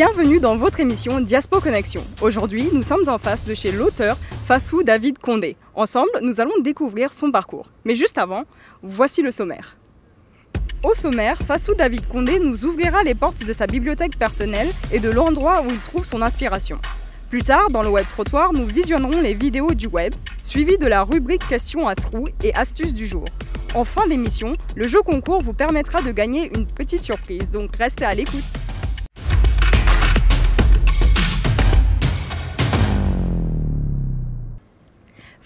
Bienvenue dans votre émission Diaspo Connexion. Aujourd'hui, nous sommes en face de chez l'auteur Fassou David Condé. Ensemble, nous allons découvrir son parcours. Mais juste avant, voici le sommaire. Au sommaire, Fassou David Condé nous ouvrira les portes de sa bibliothèque personnelle et de l'endroit où il trouve son inspiration. Plus tard, dans le web trottoir, nous visionnerons les vidéos du web, suivies de la rubrique questions à trous et astuces du jour. En fin d'émission, le jeu concours vous permettra de gagner une petite surprise, donc restez à l'écoute.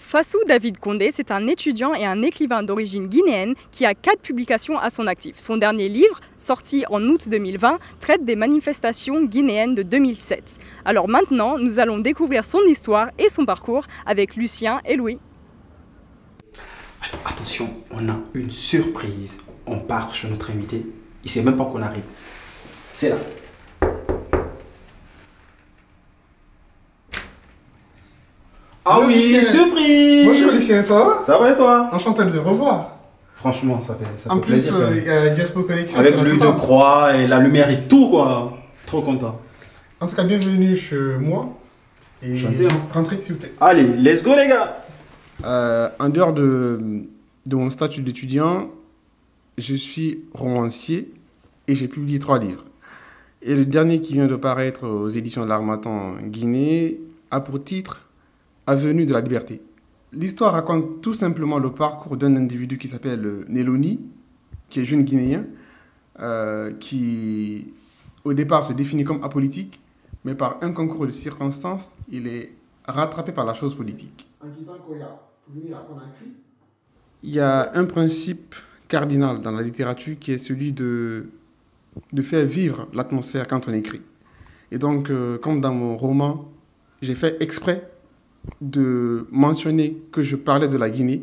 Fassou David Condé, c'est un étudiant et un écrivain d'origine guinéenne qui a 4 publications à son actif. Son dernier livre, sorti en août 2020, traite des manifestations guinéennes de 2007. Alors maintenant, nous allons découvrir son histoire et son parcours avec Lucien et Louis. Alors, attention, on a une surprise. On part chez notre invité. Il ne sait même pas qu'on arrive. C'est là. Ah oui, Lucien. surprise! Bonjour Lucien, ça va? Ça va et toi? Enchanté de te revoir. Franchement, ça fait En plus, plaisir. il y a Diaspo Connexion. Avec l'huile de croix et la lumière et tout, quoi. Trop content. En tout cas, bienvenue chez moi. Et Enchanté, hein. rentrez s'il vous plaît. Allez, let's go les gars! En dehors de mon statut d'étudiant, je suis romancier et j'ai publié 3 livres. Et le dernier qui vient de paraître aux éditions de l'Harmattan Guinée a pour titre Avenue de la Liberté. L'histoire raconte tout simplement le parcours d'un individu qui s'appelle Neloni, qui est jeune guinéen, qui au départ se définit comme apolitique, mais par un concours de circonstances, il est rattrapé par la chose politique. En quittant Koya pour venir à Conakry, il y a un principe cardinal dans la littérature qui est celui de faire vivre l'atmosphère quand on écrit. Et donc, comme dans mon roman, j'ai fait exprès de mentionner que je parlais de la Guinée.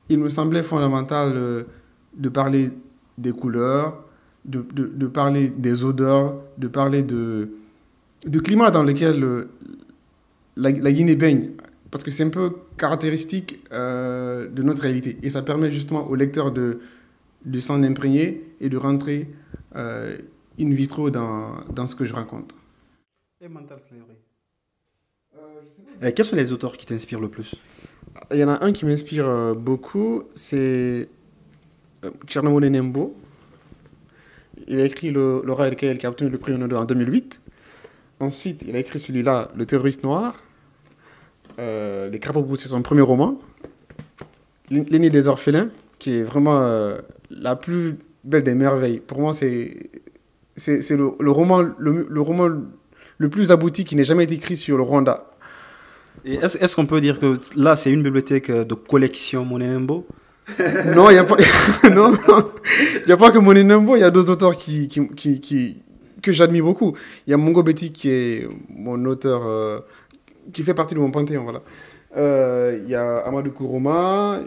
Il me semblait fondamental de parler des couleurs, de parler des odeurs, de parler du climat dans lequel la Guinée baigne, parce que c'est un peu caractéristique de notre réalité. Et ça permet justement au lecteur de s'en imprégner et de rentrer in vitro dans ce que je raconte. Et Mental Slavery. Quels sont les auteurs qui t'inspirent le plus? Il y en a un qui m'inspire beaucoup, c'est Tchernomone Nembo. Il a écrit Le Rat et le Kael qui a obtenu le prix Renaudot en 2008. Ensuite, il a écrit celui-là, Le Terroriste Noir. Les Crapauds, c'est son premier roman. L'aîné des orphelins, qui est vraiment la plus belle des merveilles. Pour moi, c'est le roman le plus abouti qui n'ait jamais été écrit sur le Rwanda. Et est-ce qu'on peut dire que là, c'est une bibliothèque de collection Monenembo? Non, il n'y a pas, non, y a pas que Monenembo, il y a d'autres auteurs que j'admire beaucoup. Il y a Mongo Betty qui est mon auteur, qui fait partie de mon panthéon, voilà. Il y a Amadou Kourouma,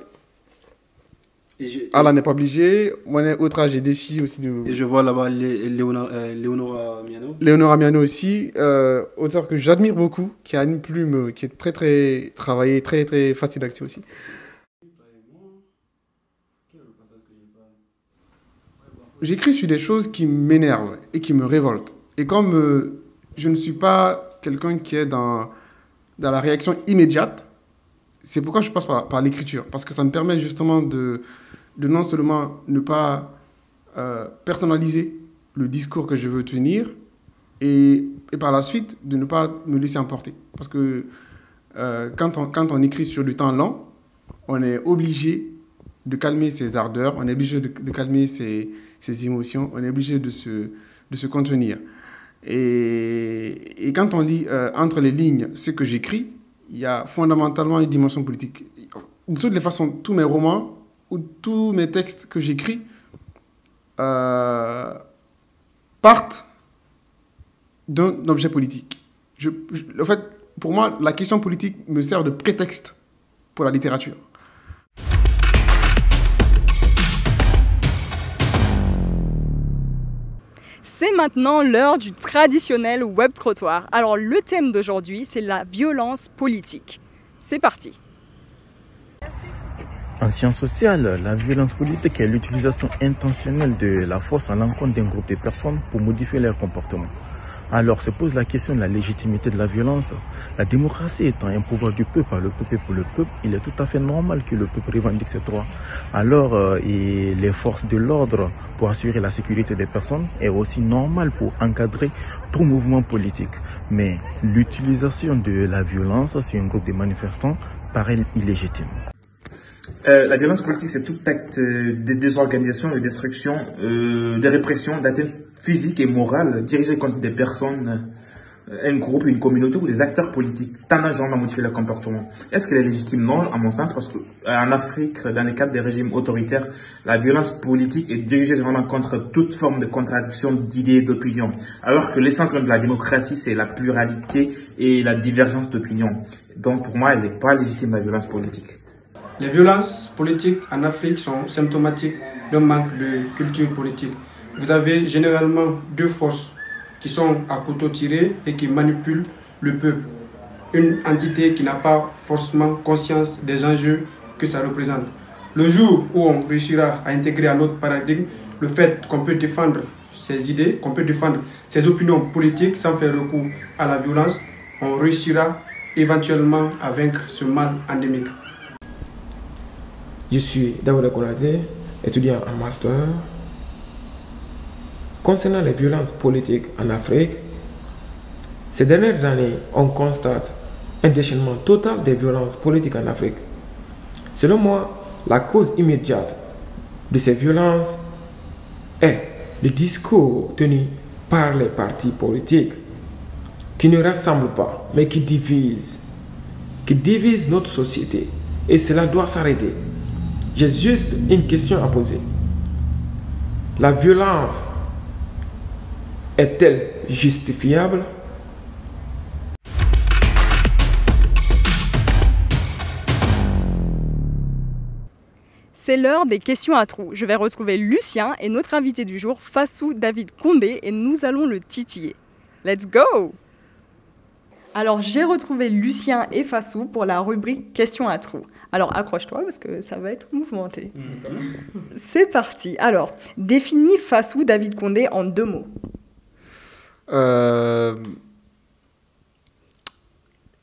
Allah n'est pas obligé, Outrage et Défi aussi. Et je vois là-bas Léonora Miano. Léonora Miano aussi, auteur que j'admire beaucoup, qui a une plume qui est très très travaillée, très très facile d'accès aussi. J'écris sur des choses qui m'énervent et qui me révoltent. Et comme je ne suis pas quelqu'un qui est dans la réaction immédiate, c'est pourquoi je passe par l'écriture. Parce que ça me permet justement de non seulement ne pas personnaliser le discours que je veux tenir, et par la suite de ne pas me laisser emporter. Parce que quand on écrit sur du temps lent, on est obligé de calmer ses ardeurs, on est obligé de calmer ses émotions, on est obligé de se contenir. Et quand on lit entre les lignes ce que j'écris, il y a fondamentalement une dimension politique. De toutes les façons, tous mes romans ou tous mes textes que j'écris partent d'un objet politique. En fait, pour moi, la question politique me sert de prétexte pour la littérature. C'est maintenant l'heure du traditionnel web trottoir. Alors le thème d'aujourd'hui, c'est la violence politique. C'est parti. En sciences sociales, la violence politique est l'utilisation intentionnelle de la force à l'encontre d'un groupe de personnes pour modifier leur comportement. Alors se pose la question de la légitimité de la violence. La démocratie étant un pouvoir du peuple, par le peuple et pour le peuple, il est tout à fait normal que le peuple revendique ses droits. Alors et les forces de l'ordre pour assurer la sécurité des personnes est aussi normal pour encadrer tout mouvement politique. Mais l'utilisation de la violence sur un groupe de manifestants paraît illégitime. La violence politique, c'est tout acte de désorganisation, de destruction, de répression, d'atteinte physique et morale dirigée contre des personnes, un groupe, une communauté ou des acteurs politiques tendant à modifier leur comportement. Est-ce qu'elle est légitime? Non, à mon sens, parce qu'en Afrique, dans le cadre des régimes autoritaires, la violence politique est dirigée généralement contre toute forme de contradiction d'idées et d'opinions. Alors que l'essence même de la démocratie, c'est la pluralité et la divergence d'opinions. Donc pour moi, elle n'est pas légitime, la violence politique. Les violences politiques en Afrique sont symptomatiques d'un manque de culture politique. Vous avez généralement deux forces qui sont à couteau tiré et qui manipulent le peuple. Une entité qui n'a pas forcément conscience des enjeux que ça représente. Le jour où on réussira à intégrer à notre paradigme le fait qu'on peut défendre ses idées, qu'on peut défendre ses opinions politiques sans faire recours à la violence, on réussira éventuellement à vaincre ce mal endémique. Je suis Daouda Konaté, étudiant en master. Concernant les violences politiques en Afrique, ces dernières années, on constate un déchaînement total des violences politiques en Afrique. Selon moi, la cause immédiate de ces violences est le discours tenu par les partis politiques qui ne rassemblent pas, mais qui divisent notre société. Et cela doit s'arrêter. J'ai juste une question à poser. La violence est-elle justifiable? C'est l'heure des questions à trous. Je vais retrouver Lucien et notre invité du jour, Fassou David Condé, et nous allons le titiller. Let's go! Alors j'ai retrouvé Lucien et Fassou pour la rubrique questions à trous. Alors accroche-toi parce que ça va être mouvementé. C'est parti. Alors, définis Fassou David Condé en 2 mots. Il a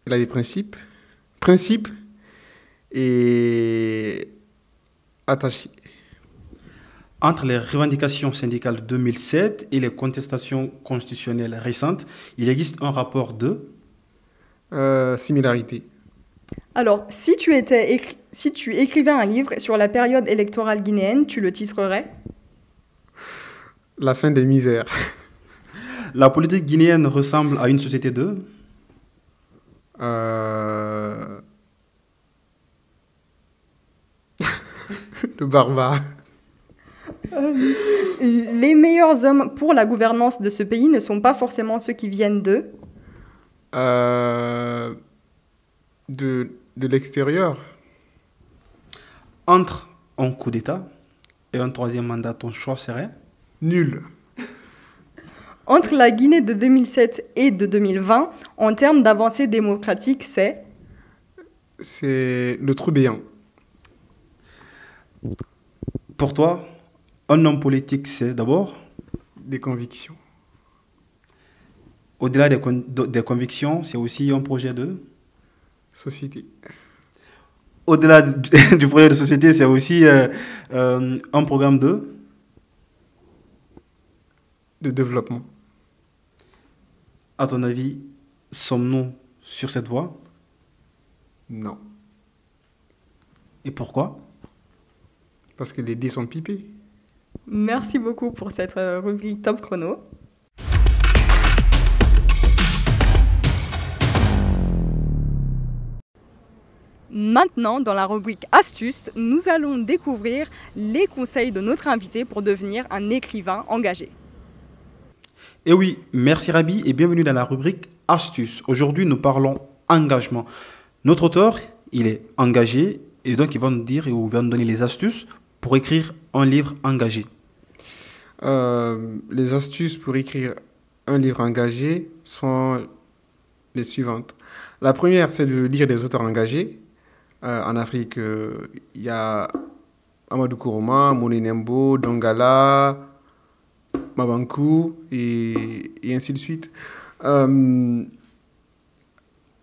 des principes. Principes et attaché. Entre les revendications syndicales de 2007 et les contestations constitutionnelles récentes, il existe un rapport de similarité. Alors, si tu écrivais un livre sur la période électorale guinéenne, tu le titrerais? La fin des misères. La politique guinéenne ressemble à une société de de barbares. Les meilleurs hommes pour la gouvernance de ce pays ne sont pas forcément ceux qui viennent de l'extérieur. Entre un coup d'État et un 3e mandat, ton choix serait? Nul. Entre la Guinée de 2007 et de 2020, en termes d'avancée démocratique, c'est le trou béant. Pour toi, un homme politique, c'est d'abord des convictions. Au-delà des convictions, c'est aussi un projet de société. Au-delà du projet de société, c'est aussi un programme de développement. À ton avis, sommes-nous sur cette voie? Non. Et pourquoi? Parce que les dés sont pipés. Merci beaucoup pour cette rubrique Top Chrono. Maintenant, dans la rubrique Astuces, nous allons découvrir les conseils de notre invité pour devenir un écrivain engagé. Et oui, merci Rabi et bienvenue dans la rubrique Astuces. Aujourd'hui, nous parlons engagement. Notre auteur, il est engagé et donc il va nous dire ou va nous donner les astuces pour écrire un livre engagé. Les astuces pour écrire un livre engagé sont les suivantes. La première, c'est de lire des auteurs engagés. En Afrique, il y a Amadou Kourouma, Mouni Nembo, Dongala, Mabankou et ainsi de suite.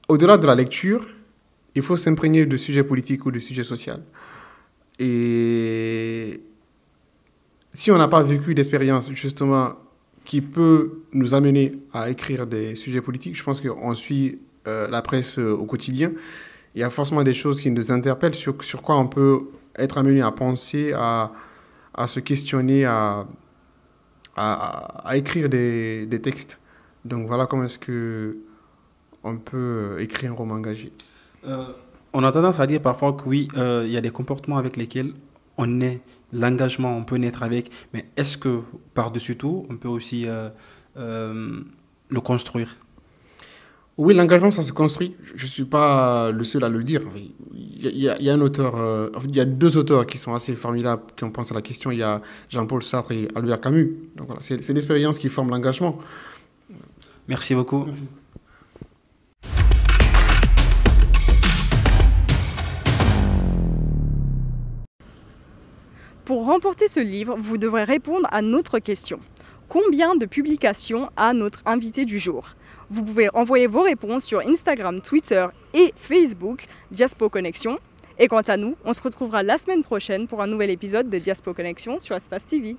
Au-delà de la lecture, il faut s'imprégner de sujets politiques ou de sujets sociaux. Et si on n'a pas vécu d'expérience, justement, qui peut nous amener à écrire des sujets politiques, je pense qu'on suit la presse au quotidien. Il y a forcément des choses qui nous interpellent sur quoi on peut être amené à penser, à se questionner, à écrire des textes. Donc voilà comment est-ce qu'on peut écrire un roman engagé. On a tendance à dire parfois que oui, il y a des comportements avec lesquels on naît, l'engagement, on peut naître avec, mais est-ce que par-dessus tout, on peut aussi le construire? Oui, l'engagement, ça se construit. Je ne suis pas le seul à le dire. Il y a un auteur, il y a deux auteurs qui sont assez formidables, qui ont pensé à la question. Il y a Jean-Paul Sartre et Albert Camus. Donc voilà, c'est l'expérience qui forme l'engagement. Merci beaucoup. Merci. Pour remporter ce livre, vous devrez répondre à notre question. Combien de publications a notre invité du jour? Vous pouvez envoyer vos réponses sur Instagram, Twitter et Facebook Diaspo Connexion. Et quant à nous, on se retrouvera la semaine prochaine pour un nouvel épisode de Diaspo Connexion sur Espace TV.